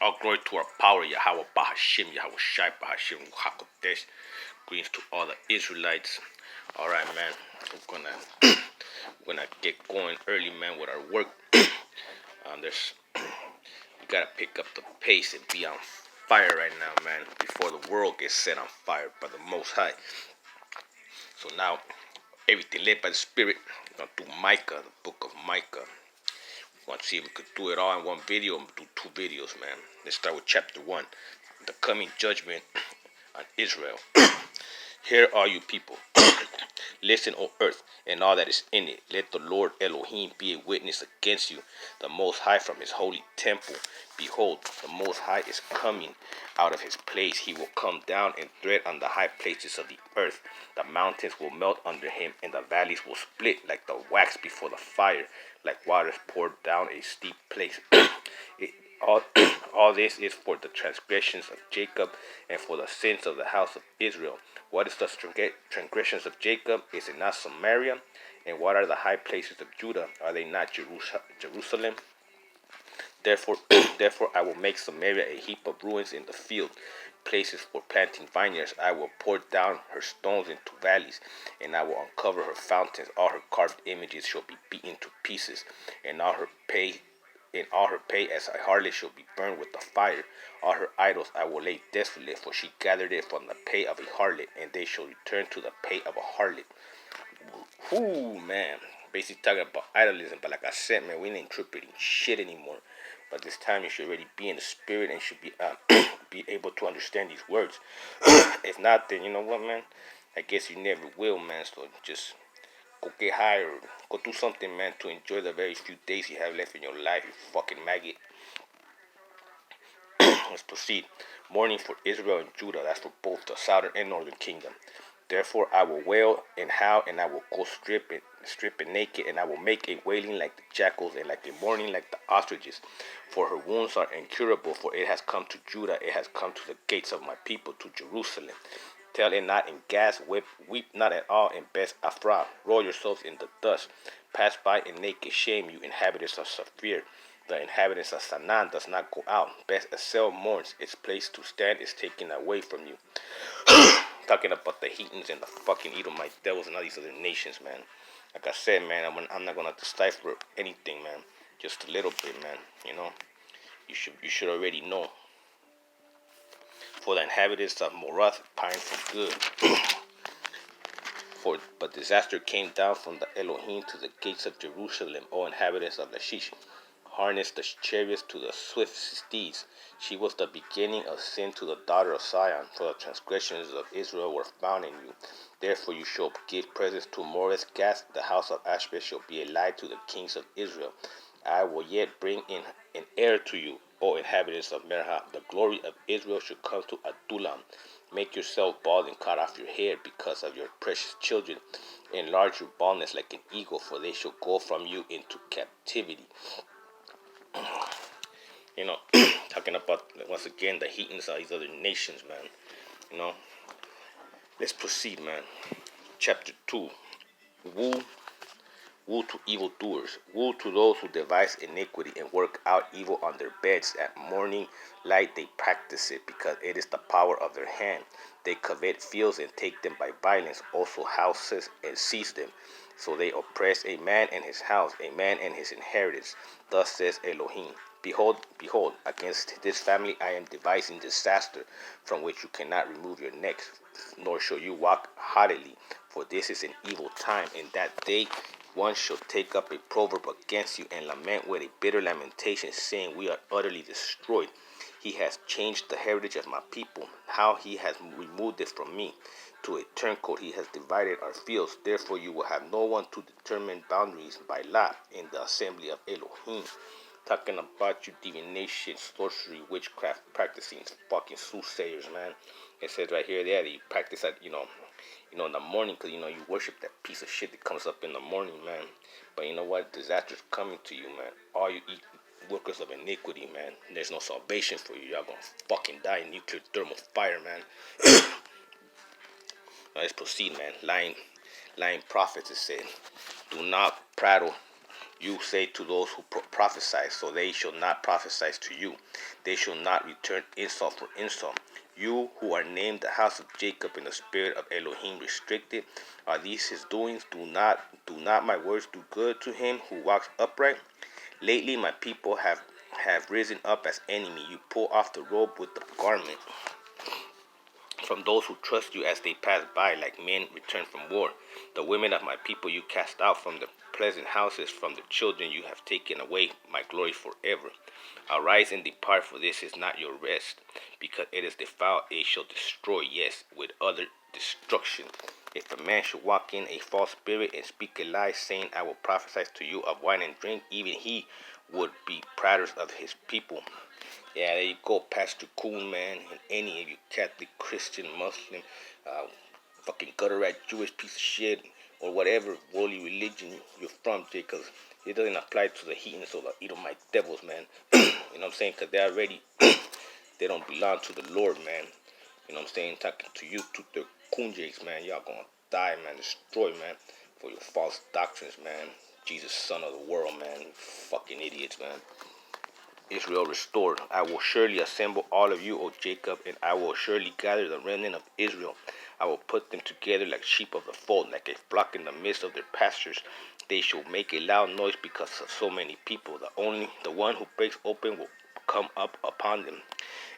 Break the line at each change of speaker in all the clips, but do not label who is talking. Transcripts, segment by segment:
All glory to our power, Yahweh Bahashim, Yahweh Shai Bahashim, Hakodesh. Greetings to all the Israelites. Alright, man. We're gonna get going early, man, with our work. We gotta pick up the pace and be on fire right now, man, before the world gets set on fire by the Most High. So now, everything led by the Spirit. We're gonna do Micah, the book of Micah. We want to see if we could do it all in one video and do 2 videos, man. Let's start with chapter 1, the coming judgment on Israel. Hear all you people. Listen, O earth, and all that is in it. Let the Lord Elohim be a witness against you, the Most High from his holy temple. Behold, the Most High is coming out of his place. He will come down and tread on the high places of the earth. The mountains will melt under him, and the valleys will split like the wax before the fire, like waters poured down a steep place. All this is for the transgressions of Jacob and for the sins of the house of Israel. What is the transgressions of Jacob? Is it not Samaria? And what are the high places of Judah? Are they not Jerusalem? Therefore I will make Samaria a heap of ruins in the field, places for planting vineyards. I will pour down her stones into valleys, and I will uncover her fountains. All her carved images shall be beaten to pieces, and all her pay as a harlot shall be burned with the fire. All her idols I will lay desolate, for she gathered it from the pay of a harlot, and they shall return to the pay of a harlot. Ooh, man. Basically talking about idolism, but like I said, man, we ain't interpreting shit anymore. But this time you should already be in the spirit and should be be able to understand these words. If not, then you know what, man? I guess you never will, man. So just go get high or go do something, man, to enjoy the very few days you have left in your life, you fucking maggot. Let's proceed. Mourning for Israel and Judah, that's for both the southern and northern kingdom. Therefore I will wail and howl, and I will go strip and naked, and I will make a wailing like the jackals, and like a mourning like the ostriches. For her wounds are incurable, for it has come to Judah, it has come to the gates of my people, to Jerusalem. Tell it not in Gath, weep not at all in Beth Aphrah. Roll yourselves in the dust. Pass by in naked shame, you inhabitants of Saphir. The inhabitants of Sanan does not go out. Beth Esel mourns, its place to stand is taken away from you. Talking about the Hetans and the fucking Edomite devils and all these other nations, man. Like I said, man, I'm not gonna decipher anything, man. Just a little bit, man. You know, you should already know. For the inhabitants of Morath pine for good. But disaster came down from the Elohim to the gates of Jerusalem, O inhabitants of Lachish. Harness the chariots to the swift steeds. She was the beginning of sin to the daughter of Sion, for the transgressions of Israel were found in you. Therefore you shall give presents to Moreth Gath, the house of Ashbeth shall be a lie to the kings of Israel. I will yet bring in an heir to you, O inhabitants of Merha. The glory of Israel shall come to Adullam. Make yourself bald and cut off your hair because of your precious children. Enlarge your baldness like an eagle, for they shall go from you into captivity. You know, talking about, once again, the Hetans of these other nations, man. You know, let's proceed, man. Chapter 2. Woe to evildoers. Woe to those who devise iniquity and work out evil on their beds. At morning light they practice it, because it is the power of their hand. They covet fields and take them by violence, also houses and seize them. So they oppress a man and his house, a man and his inheritance. Thus says Elohim. Behold, against this family I am devising disaster, from which you cannot remove your necks, nor shall you walk haughtily. For this is an evil time. In that day one shall take up a proverb against you, and lament with a bitter lamentation, saying, we are utterly destroyed. He has changed the heritage of my people, how he has removed it from me. To a turncoat he has divided our fields. Therefore you will have no one to determine boundaries by lot in the assembly of Elohim. Talking about you divination, sorcery, witchcraft, practicing fucking soothsayers, man. It says right here that you practice at, in the morning, because, you worship that piece of shit that comes up in the morning, man. But you know what? Disaster's coming to you, man. All you workers of iniquity, man. There's no salvation for you. Y'all gonna fucking die in nuclear thermal fire, man. Now let's proceed, man. Lying prophets, it said, do not prattle You say to those who prophesy, so they shall not prophesy to you. They shall not return insult for insult. You who are named the house of Jacob in the spirit of Elohim restricted, are these his doings? Do not my words do good to him who walks upright? Lately my people have risen up as enemy. You pull off the robe with the garment from those who trust you as they pass by, like men returned from war. The women of my people you cast out from the pleasant houses, from the children you have taken away my glory forever. Arise and depart, for this is not your rest, because it is defiled, it shall destroy, yes, with other destruction. If a man should walk in a false spirit and speak a lie, saying, I will prophesy to you of wine and drink, even he would be proudest of his people. Yeah, there you go, Pastor Coon, man, and any of you Catholic, Christian, Muslim, fucking gutter rat, Jewish piece of shit, or whatever worldly religion you're from, Jay, because it doesn't apply to the heathens or the Edomite devils, man. You know what I'm saying? Because they already, they don't belong to the Lord, man. You know what I'm saying? Talking to you, to the Kunjaks, man. Y'all gonna die, man, destroy, man, for your false doctrines, man. Jesus, son of the world, man. You fucking idiots, man. Israel restored. I will surely assemble all of you, O Jacob, and I will surely gather the remnant of Israel. I will put them together like sheep of the fold, like a flock in the midst of their pastures. They shall make a loud noise because of so many people. The one who breaks open will come up upon them.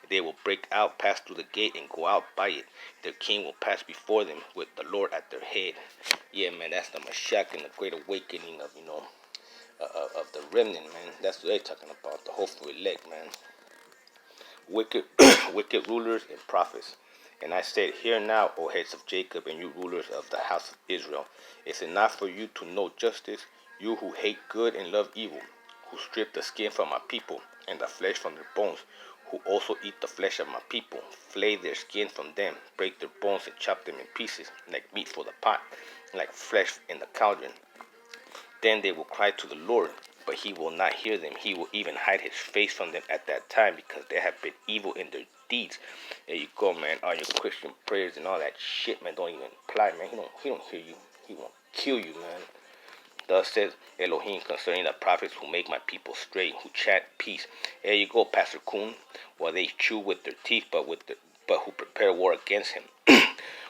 They will break out, pass through the gate, and go out by it. Their king will pass before them with the Lord at their head. Yeah, man, that's the Mashiach and the great awakening of, of the remnant, man. That's what they're talking about, the hopeful elect, man. Wicked, wicked rulers and prophets. And I said, hear now, O heads of Jacob, and you rulers of the house of Israel. Is it not for you to know justice, you who hate good and love evil, who strip the skin from my people, and the flesh from their bones, who also eat the flesh of my people, flay their skin from them, break their bones and chop them in pieces, like meat for the pot, like flesh in the cauldron. Then they will cry to the Lord, but he will not hear them. He will even hide his face from them at that time, because they have been evil in their deeds. There you go, man. All your Christian prayers and all that shit, man, don't even apply, man. He don't hear you. He won't kill you, man. Thus says Elohim concerning the prophets who make my people straight, who chant peace. There you go, Pastor Coon. Well, they chew with their teeth, but who prepare war against him,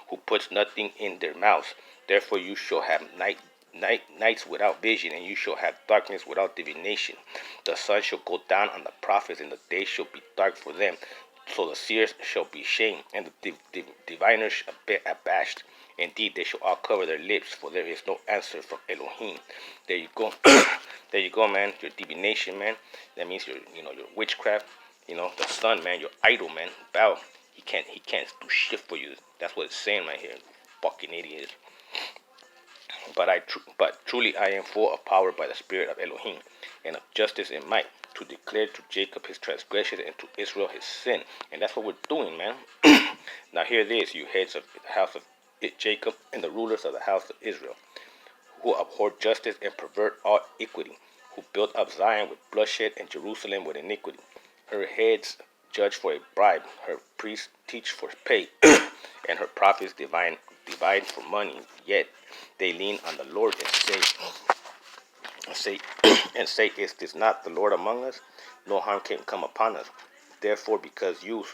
who puts nothing in their mouths. Therefore you shall have nights without vision, and you shall have darkness without divination. The sun shall go down on the prophets, and the day shall be dark for them. So the seers shall be ashamed, and the diviners abashed. Indeed, they shall all cover their lips, for there is no answer from Elohim. There you go. There you go, man. Your divination, man. That means your witchcraft. The sun, man. Your idol, man. Bow. He can't do shit for you. That's what it's saying right here. Fucking idiots. But truly I am full of power by the spirit of Elohim, and of justice and might, to declare to Jacob his transgression and to Israel his sin. And that's what we're doing, man. Now hear this, you heads of the house of Jacob and the rulers of the house of Israel, who abhor justice and pervert all equity, who built up Zion with bloodshed and Jerusalem with iniquity. Her heads judge for a bribe, her priests teach for pay, and her prophets divide for money. Yet they lean on the Lord and say, is this not the Lord among us? No harm can come upon us. Therefore, because you,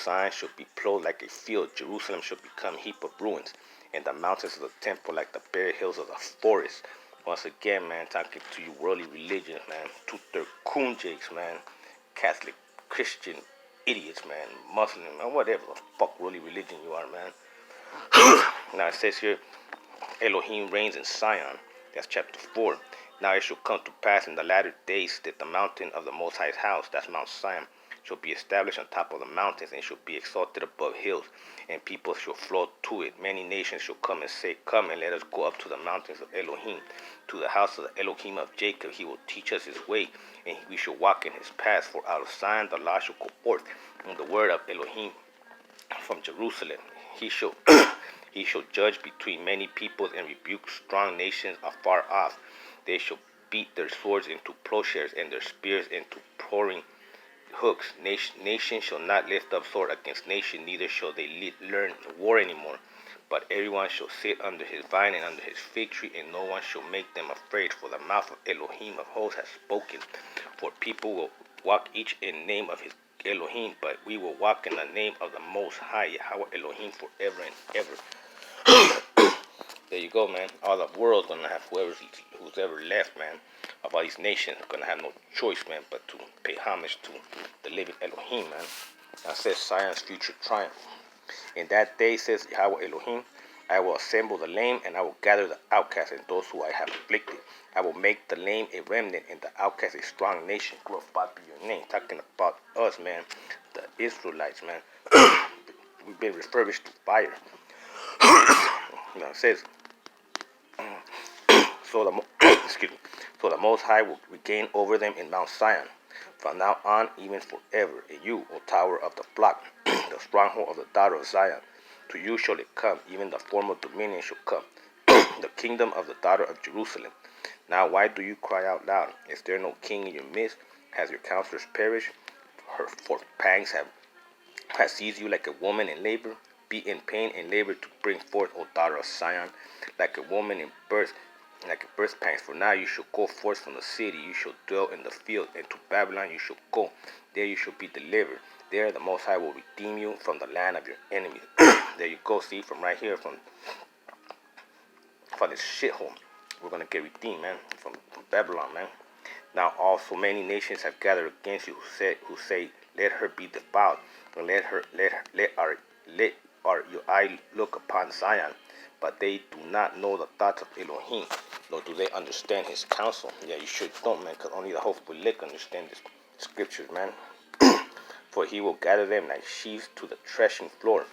Zion, shall be plowed like a field, Jerusalem shall become a heap of ruins, and the mountains of the temple like the bare hills of the forest. Once again, man, talking to you worldly religions, man, to their kunjaks, man, Catholic, Christian, idiots, man, Muslim, man, whatever the fuck worldly religion you are, man. Now it says here, Elohim reigns in Zion. That's chapter 4. Now it shall come to pass in the latter days that the mountain of the Most High's house, that's Mount Zion, shall be established on top of the mountains, and shall be exalted above hills, and people shall flow to it. Many nations shall come and say, come and let us go up to the mountains of Elohim, to the house of the Elohim of Jacob. He will teach us his way, and we shall walk in his paths. For out of Zion the law shall go forth, and the word of Elohim from Jerusalem. He shall judge between many peoples and rebuke strong nations afar off. They shall beat their swords into plowshares and their spears into pouring hooks. Nation shall not lift up sword against nation, neither shall they learn war anymore. But everyone shall sit under his vine and under his fig tree, and no one shall make them afraid, for the mouth of Elohim of hosts has spoken. For people will walk each in the name of his Elohim, but we will walk in the name of the Most High, Yahweh Elohim, forever and ever. There you go, man. All the world's gonna have who's ever left, man. Of all these nations, gonna have no choice, man, but to pay homage to the living Elohim, man. Now says Zion's future triumph. In that day, says Yahweh Elohim, I will assemble the lame, and I will gather the outcasts and those who I have afflicted. I will make the lame a remnant, and the outcast a strong nation. Glorified be your name. Talking about us, man, the Israelites, man. We've been refurbished to fire. Now it says, so so the Most High will regain over them in Mount Zion, from now on, even forever. And you, O tower of the flock, the stronghold of the daughter of Zion, to you shall it come, even the former dominion shall come, the kingdom of the daughter of Jerusalem. Now why do you cry out loud? Is there no king in your midst? Has your counselors perished? For pangs have seized you like a woman in labor. Be in pain and labor to bring forth, O daughter of Zion, like a woman in birth, like a birth pangs. For now you shall go forth from the city, you shall dwell in the field, and to Babylon you shall go. There you shall be delivered. There the Most High will redeem you from the land of your enemies. There you go, see, from right here, from this shithole, we're going to get redeemed, man, from Babylon, man. Now also many nations have gathered against you, who say, let her be defiled, and let your eye look upon Zion. But they do not know the thoughts of Elohim, nor do they understand his counsel. Yeah, you sure don't, man, because only the hopeful elect understand this scriptures, man. For he will gather them like sheaves to the threshing floor.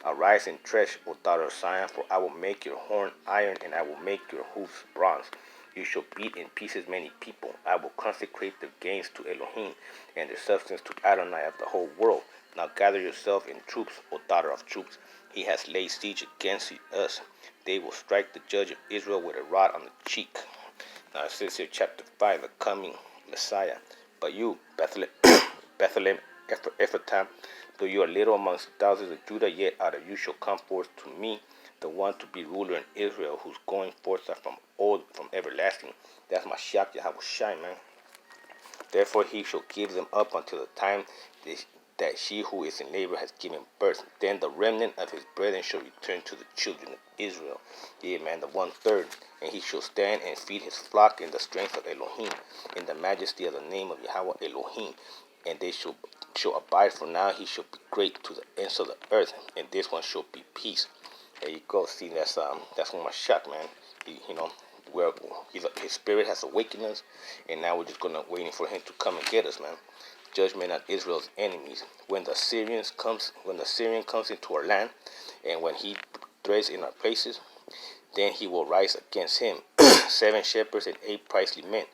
Arise and thresh, O daughter of Zion, for I will make your horn iron, and I will make your hoofs bronze. You shall beat in pieces many people. I will consecrate their gains to Elohim, and their substance to Adonai of the whole world. Now gather yourself in troops, O daughter of troops. He has laid siege against us. They will strike the judge of Israel with a rod on the cheek. Now it says here, chapter 5, the coming Messiah. But you, Bethlehem, Ephraim, though you are little amongst thousands of Judah, yet out of you shall come forth to me the one to be ruler in Israel, whose going forth are from old, from everlasting. That's my Mashiach Yahweh Shai, man. Therefore he shall give them up until the time that she who is in labor has given birth. Then the remnant of his brethren shall return to the children of Israel. Yeah, man, the 1/3. And he shall stand and feed his flock in the strength of Elohim, in the majesty of the name of Yahweh Elohim. And they shall abide, for now he shall be great to the ends of the earth, and this one shall be peace. There you go. See, that's one my shot, man. Where his spirit has awakened us, and now we're just waiting for him to come and get us, man. Judgment on Israel's enemies. When the Syrian comes into our land, and when he treads in our places, then he will rise against him. 7 shepherds and 8 princely men.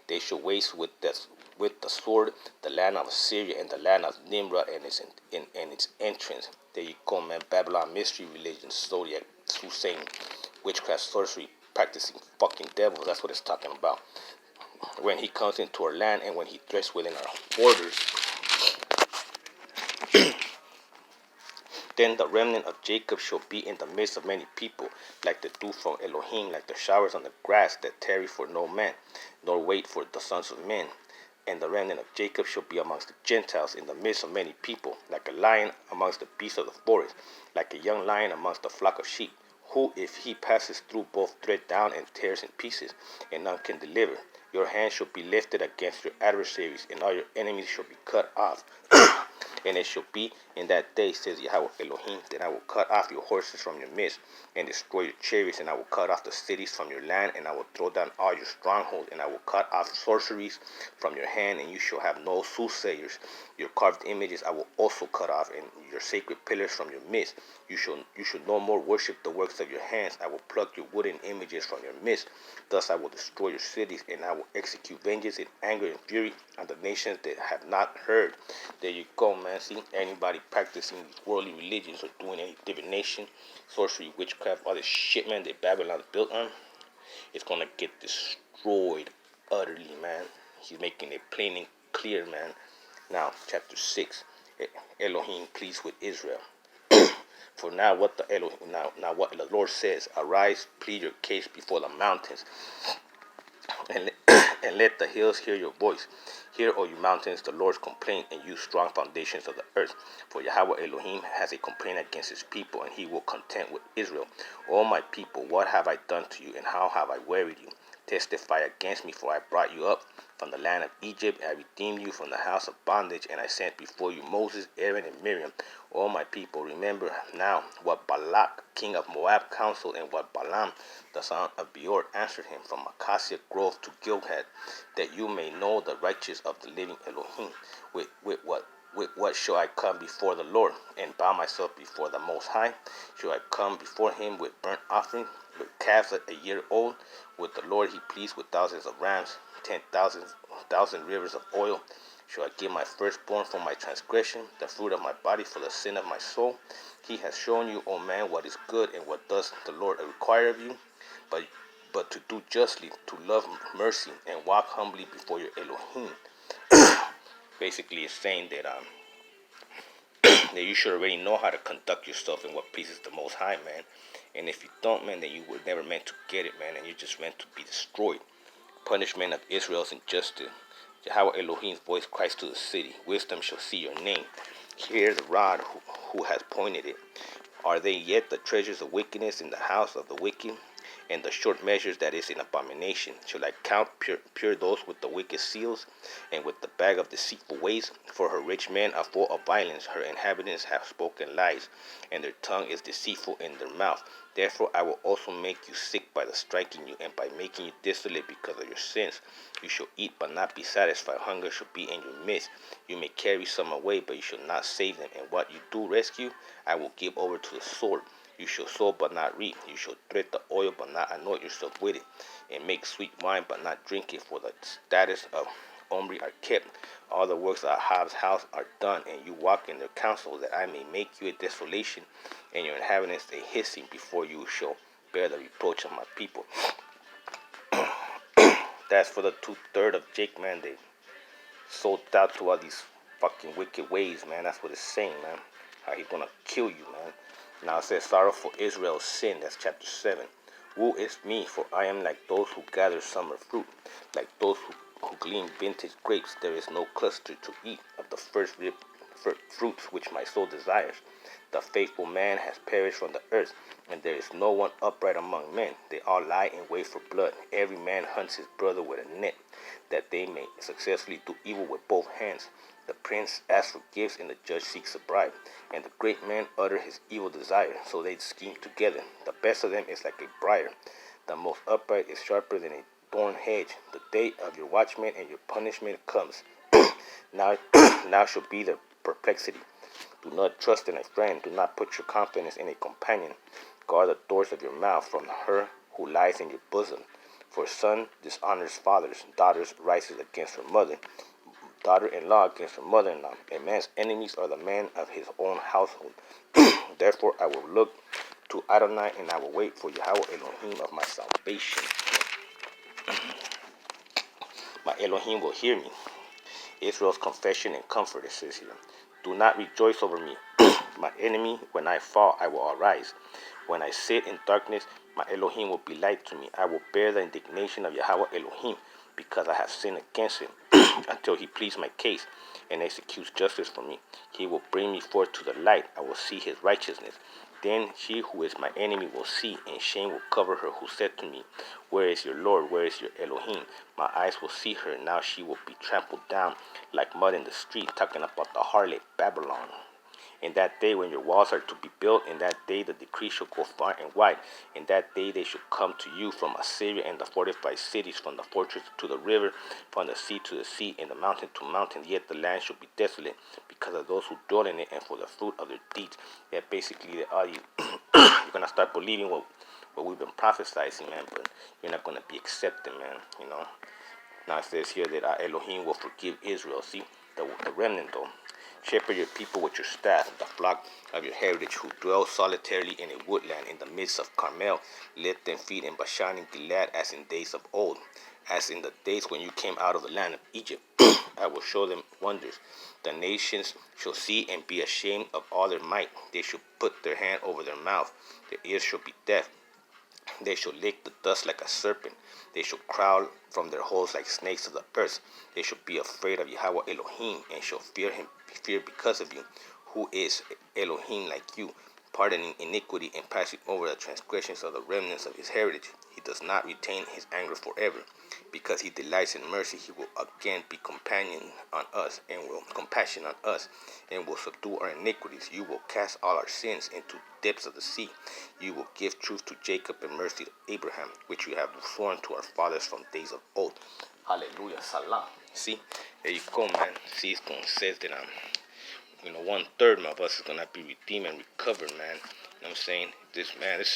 They shall waste with the sword the land of Assyria and the land of Nimrod and its entrance. There you go, man. Babylon, mystery religion, zodiac, soothsaying, witchcraft, sorcery, practicing fucking devils. That's what it's talking about. When he comes into our land and when he threats within our borders, then the remnant of Jacob shall be in the midst of many people, like the dew from Elohim, like the showers on the grass that tarry for no man, nor wait for the sons of men. And the remnant of Jacob shall be amongst the Gentiles in the midst of many people, like a lion amongst the beasts of the forest, like a young lion amongst the flock of sheep, who if he passes through both tread down and tears in pieces, and none can deliver. Your hand shall be lifted against your adversaries, and all your enemies shall be cut off. And it shall be in that day, says Yahweh Elohim, that I will cut off your horses from your midst, and destroy your chariots, and I will cut off the cities from your land, and I will throw down all your strongholds, and I will cut off sorceries from your hand, and you shall have no soothsayers. Your carved images I will also cut off, and your sacred pillars from your midst. You shall no more worship the works of your hands. I will pluck your wooden images from your midst. Thus I will destroy your cities, and I will execute vengeance in anger and fury on the nations that have not heard. There you go, man. See, anybody practicing worldly religions or doing any divination, sorcery, witchcraft, all this shit, man, that Babylon's built on, it's gonna get destroyed utterly, man. He's making it plain and clear, man. Now, chapter 6. Elohim pleads with Israel. For now what the Elohim, now what the Lord says, arise, plead your case before the mountains, and and let the hills hear your voice. Hear, O you mountains, the Lord's complaint, and you strong foundations of the earth. For Yahweh Elohim has a complaint against his people, and he will contend with Israel. O my people, what have I done to you, and how have I wearied you? Testify against me, for I brought you up from the land of Egypt, and I redeemed you from the house of bondage, and I sent before you Moses, Aaron, and Miriam. O my people, remember now what Balak, king of Moab, counseled, and what Balaam, the son of Beor, answered him from Acacia Grove to Gilgad, that you may know the righteous of the living Elohim. With what shall I come before the Lord, and bow myself before the Most High? Shall I come before him with burnt offering, with calves a year old? With the Lord he pleased with thousands of rams, 10,000 rivers of oil. Shall I give my firstborn for my transgression, the fruit of my body for the sin of my soul? He has shown you, O man, what is good, and what does the Lord require of you? But to do justly, to love mercy, and walk humbly before your Elohim. Basically, it's saying that that you should already know how to conduct yourself in what pleases the Most High, man. And if you don't, man, then you were never meant to get it, man, and you're just meant to be destroyed. Punishment of Israel's injustice. Yahweh Elohim's voice cries to the city. Wisdom shall see your name. Hear the rod who has pointed it. Are they yet the treasures of wickedness in the house of the wicked? And the short measures that is an abomination? Shall I count pure those with the wicked seals, and with the bag of deceitful ways? For her rich men are full of violence, her inhabitants have spoken lies, and their tongue is deceitful in their mouth. Therefore I will also make you sick by the striking you, and by making you desolate because of your sins. You shall eat but not be satisfied. Hunger shall be in your midst. You may carry some away, but you shall not save them. And what you do rescue, I will give over to the sword. You shall sow but not reap. You shall thread the oil but not anoint yourself with it, and make sweet wine but not drink it. For the status of Omri are kept. All the works of Ahab's house are done, and you walk in their counsel, that I may make you a desolation, and your inhabitants a hissing before you shall bear the reproach of my people. That's for the 2/3 of Jake, man. They sold out to all these fucking wicked ways, man. That's what it's saying, man. How he's gonna kill you, man. Now it says, sorrow for Israel's sin. That's chapter 7. Woe is me, for I am like those who gather summer fruit, like those who glean vintage grapes. There is no cluster to eat of the first fruits which my soul desires. The faithful man has perished from the earth, and there is no one upright among men. They all lie in wait for blood. Every man hunts his brother with a net, that they may successfully do evil with both hands. The prince asks for gifts, and the judge seeks a bribe. And the great man utter his evil desire, so they scheme together. The best of them is like a briar. The most upright is sharper than a thorn hedge. The day of your watchman and your punishment comes. now shall be the perplexity. Do not trust in a friend. Do not put your confidence in a companion. Guard the doors of your mouth from her who lies in your bosom. For son dishonors fathers, daughters rises against her mother, daughter-in-law against her mother-in-law. A man's enemies are the man of his own household. Therefore I will look to Adonai, and I will wait for Yahweh Elohim of my salvation. My Elohim will hear me. Israel's confession and comfort, it says here. Do not rejoice over me, my enemy. When I fall, I will arise. When I sit in darkness, my Elohim will be light to me. I will bear the indignation of Yahweh Elohim, because I have sinned against him, until he pleads my case and executes justice for me. He will bring me forth to the light. I will see his righteousness. Then she who is my enemy will see, and shame will cover her who said to me, where is your Lord? Where is your Elohim? My eyes will see her. Now she will be trampled down like mud in the street, talking about the harlot Babylon. In that day when your walls are to be built, in that day the decree shall go far and wide. In that day they shall come to you from Assyria and the fortified cities, from the fortress to the river, from the sea to the sea, and the mountain to mountain. Yet the land shall be desolate because of those who dwell in it, and for the fruit of their deeds. That basically all you you're gonna start believing what we've been prophesizing, man, but you're not gonna be accepting, man. You know. Now it says here that our Elohim will forgive Israel. See, the remnant though. Shepherd your people with your staff, the flock of your heritage, who dwell solitarily in a woodland in the midst of Carmel. Let them feed in Bashan and Gilead as in days of old. as in the days when you came out of the land of Egypt. I will show them wonders. The nations shall see and be ashamed of all their might. They shall put their hand over their mouth. Their ears shall be deaf. They shall lick the dust like a serpent. They shall crawl from their holes like snakes to the earth. They shall be afraid of Yahweh Elohim, and shall fear because of you. Who is Elohim like you, pardoning iniquity and passing over the transgressions of the remnants of his heritage? He does not retain his anger forever. Because he delights in mercy, he will again be compassion on us, and will subdue our iniquities. You will cast all our sins into depths of the sea. You will give truth to Jacob and mercy to Abraham, which you have sworn to our fathers from days of old. Hallelujah, salam. See, there you go, man. See, it's going to say that 1/3 of us is going to be redeemed and recovered, man. You know what I'm saying? This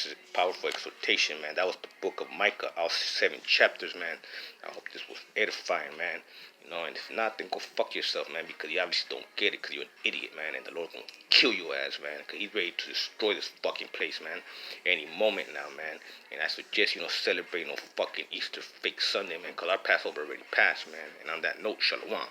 is powerful exhortation, man. That was the book of Micah, all 7 chapters, man. I hope this was edifying, man. And if not, then go fuck yourself, man, because you obviously don't get it, because you're an idiot, man, and the Lord's going to kill your ass, man, because he's ready to destroy this fucking place, man, any moment now, man. And I suggest you don't celebrate no fucking Easter fake Sunday, man, because our Passover already passed, man. And on that note, shalom.